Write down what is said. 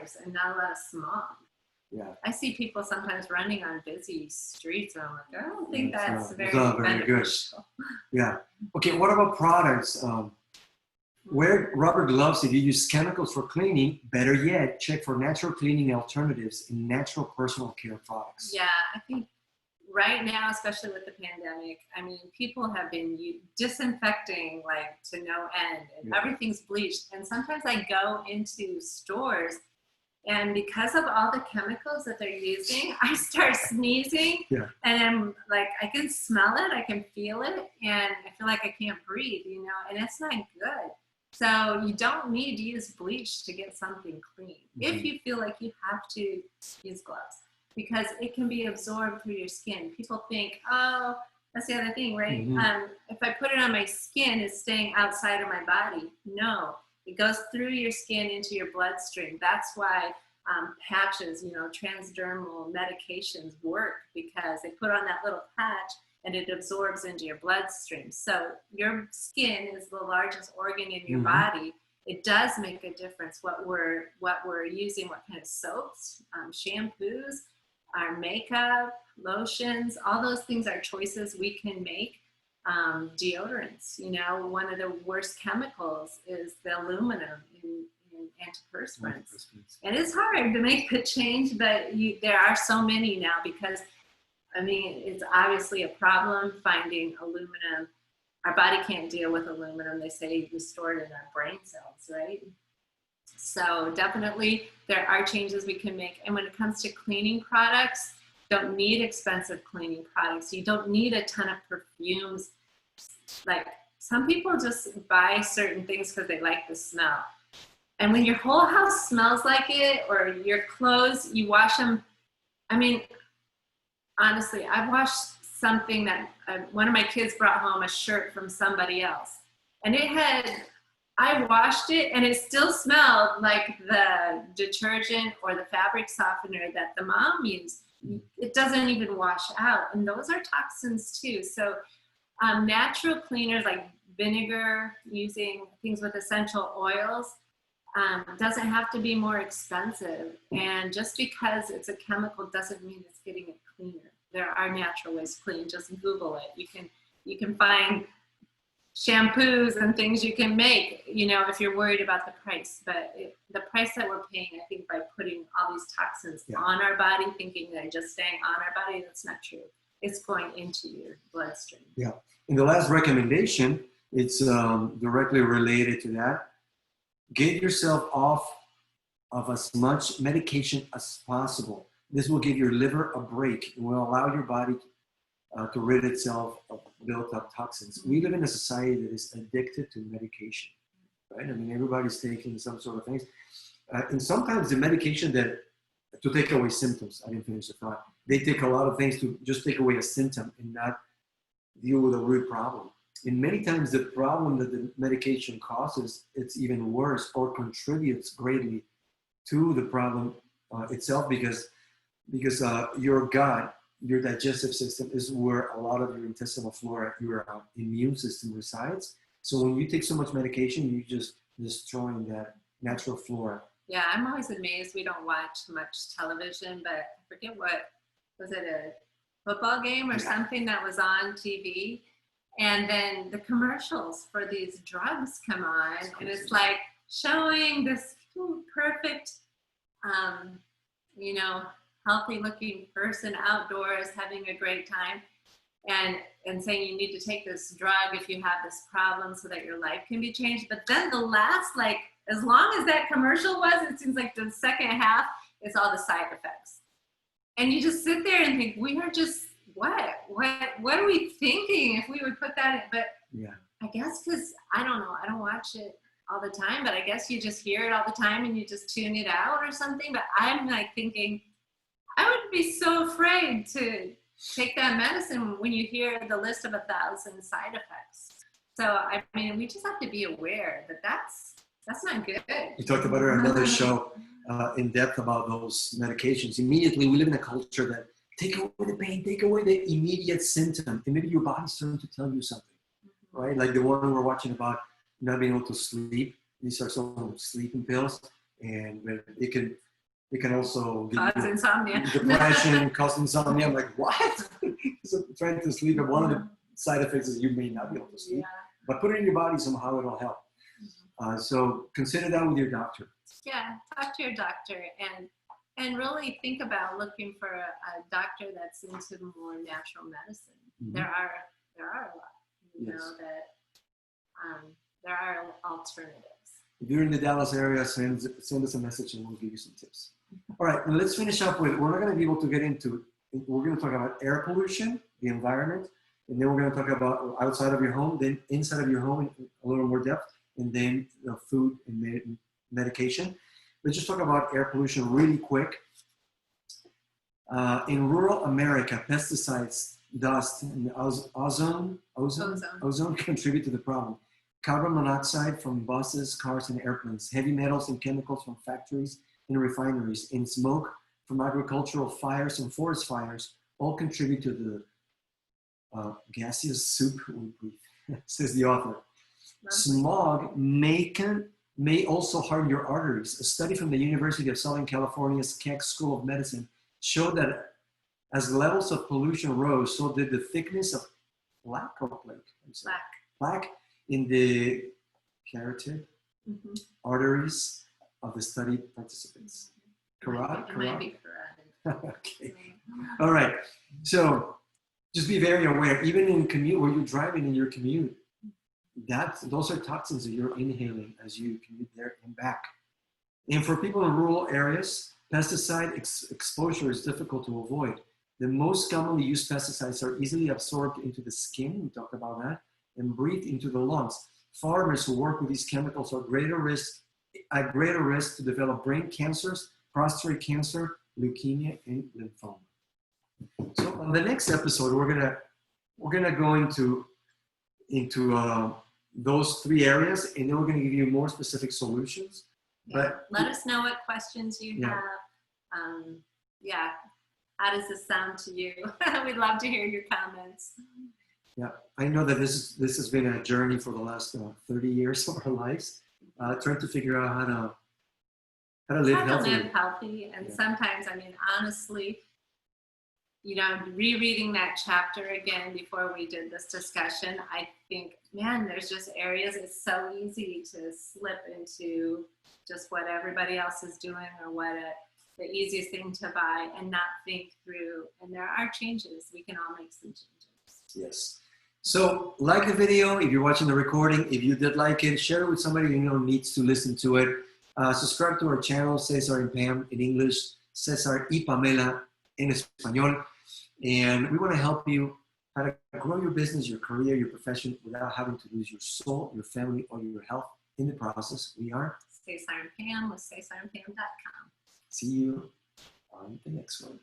cars and not a lot of smog. Yeah. I see people sometimes running on busy streets, and I'm like, I don't think that's very Good. beneficial. Yeah. Okay, what about products? Wear rubber gloves if you use chemicals for cleaning. Better yet, check for natural cleaning alternatives in natural personal care products. Yeah, I think right now, especially with the pandemic, I mean, people have been disinfecting like to no end, and everything's bleached. And sometimes I go into stores, and because of all the chemicals that they're using, I start sneezing, and I'm like, I can smell it, I can feel it, and I feel like I can't breathe, you know, and it's not good. So you don't need to use bleach to get something clean. If you feel like you have to use gloves, because it can be absorbed through your skin. People think, oh, that's the other thing, right? If I put it on my skin, it's staying outside of my body. No, it goes through your skin into your bloodstream. That's why patches, you know, transdermal medications work, because they put on that little patch and it absorbs into your bloodstream. So your skin is the largest organ in your body. It does make a difference what we're using, what kind of soaps, shampoos, our makeup, lotions, all those things are choices we can make. Deodorants, you know, one of the worst chemicals is the aluminum in antiperspirants. And it's hard to make the change, but there are so many now, because I mean, it's obviously a problem finding aluminum. Our body can't deal with aluminum. They say we store it in our brain cells, right? So definitely there are changes we can make. And when it comes to cleaning products, don't need expensive cleaning products. You don't need a ton of perfumes. Like, some people just buy certain things because they like the smell. And when your whole house smells like it, or your clothes, you wash them. I mean, honestly, I've washed something that one of my kids brought home, a shirt from somebody else. And I washed it and it still smelled like the detergent or the fabric softener that the mom used. It doesn't even wash out. And those are toxins too. So natural cleaners like vinegar, using things with essential oils, doesn't have to be more expensive. And just because it's a chemical doesn't mean it's getting it cleaner. There are natural ways to clean. Just Google it. You can find shampoos and things you can make, you know, if you're worried about the price. But the price that we're paying, I think, by putting all these toxins on our body, thinking they're just staying on our body, that's not true. It's going into your bloodstream. Yeah. And the last recommendation, it's directly related to that. Get yourself off of as much medication as possible. This will give your liver a break and will allow your body to rid itself of built-up toxins. We live in a society that is addicted to medication, right? I mean, everybody's taking some sort of things. And sometimes the medication to take away symptoms, I didn't finish the thought, they take a lot of things to just take away a symptom and not deal with a root problem. And many times the problem that the medication causes, it's even worse or contributes greatly to the problem itself, because your gut, your digestive system is where a lot of your intestinal flora, your immune system resides. So when you take so much medication, you're just destroying that natural flora. Yeah, I'm always amazed we don't watch much television, but I forget was it a football game or something that was on TV? And then the commercials for these drugs come on, and it's like showing this perfect, you know, healthy looking person outdoors having a great time, and saying you need to take this drug if you have this problem so that your life can be changed. But then the last, like, as long as that commercial was, it seems like the second half is all the side effects. And you just sit there and think, we are just, what are we thinking if we would put that in? But yeah, I guess because I don't know, I don't watch it all the time, but I guess you just hear it all the time and you just tune it out or something. But I'm like thinking, I would be so afraid to take that medicine when you hear the list of 1,000 side effects. So I mean, we just have to be aware that that's not good. You talked about it in another show in depth about those medications. Immediately, we live in a culture that take away the pain, take away the immediate symptom, and maybe your body's starting to tell you something, right? Like the one we're watching about not being able to sleep. These are some sleeping pills, and it can It can also give Cause you insomnia. depression, cause insomnia. I'm like, what? So trying to sleep, and one of the side effects is you may not be able to sleep. Yeah. But put it in your body somehow, it'll help. So consider that with your doctor. Yeah, talk to your doctor and really think about looking for a doctor that's into more natural medicine. Mhm. There are a lot, you Yes. know, that there are alternatives. If you're in the Dallas area, send us a message and we'll give you some tips. All right, now let's finish up with, we're not going to be able to get into, we're going to talk about air pollution, the environment, and then we're going to talk about outside of your home, then inside of your home in a little more depth, and then food and medication. Let's just talk about air pollution really quick. In rural America, pesticides, dust, and ozone contribute to the problem. Carbon monoxide from buses, cars, and airplanes, heavy metals and chemicals from factories and refineries, and smoke from agricultural fires and forest fires all contribute to the gaseous soup we breathe, says the author. Smog may also harm your arteries. A study from the University of Southern California's Keck School of Medicine showed that as levels of pollution rose, so did the thickness of plaque in the carotid arteries of the study participants. Carotid? It might be carotid. Okay. All right. So just be very aware, even in commute, where you're driving in your commute, those are toxins that you're inhaling as you commute there and back. And for people in rural areas, pesticide exposure is difficult to avoid. The most commonly used pesticides are easily absorbed into the skin, we talked about that, and breathed into the lungs. Farmers who work with these chemicals are at greater risk to develop brain cancers, prostate cancer, leukemia, and lymphoma. So on the next episode, we're gonna go into those three areas, and then we're gonna give you more specific solutions. Yeah. But let us know what questions you have. How does this sound to you? We'd love to hear your comments. Yeah, I know that this has been a journey for the last 30 years of our lives, trying to figure out how to live healthy. And sometimes, I mean, honestly, you know, rereading that chapter again before we did this discussion, I think, man, there's just areas it's so easy to slip into just what everybody else is doing or the easiest thing to buy and not think through. And there are changes. We can all make some changes. Yes. So like the video, if you're watching the recording, if you did like it, share it with somebody you know needs to listen to it. Subscribe to our channel, Cesar and Pam in English, Cesar y Pamela en Español. And we want to help you how to grow your business, your career, your profession without having to lose your soul, your family, or your health in the process. We are Cesar and Pam with cesarandpam.com. See you on the next one.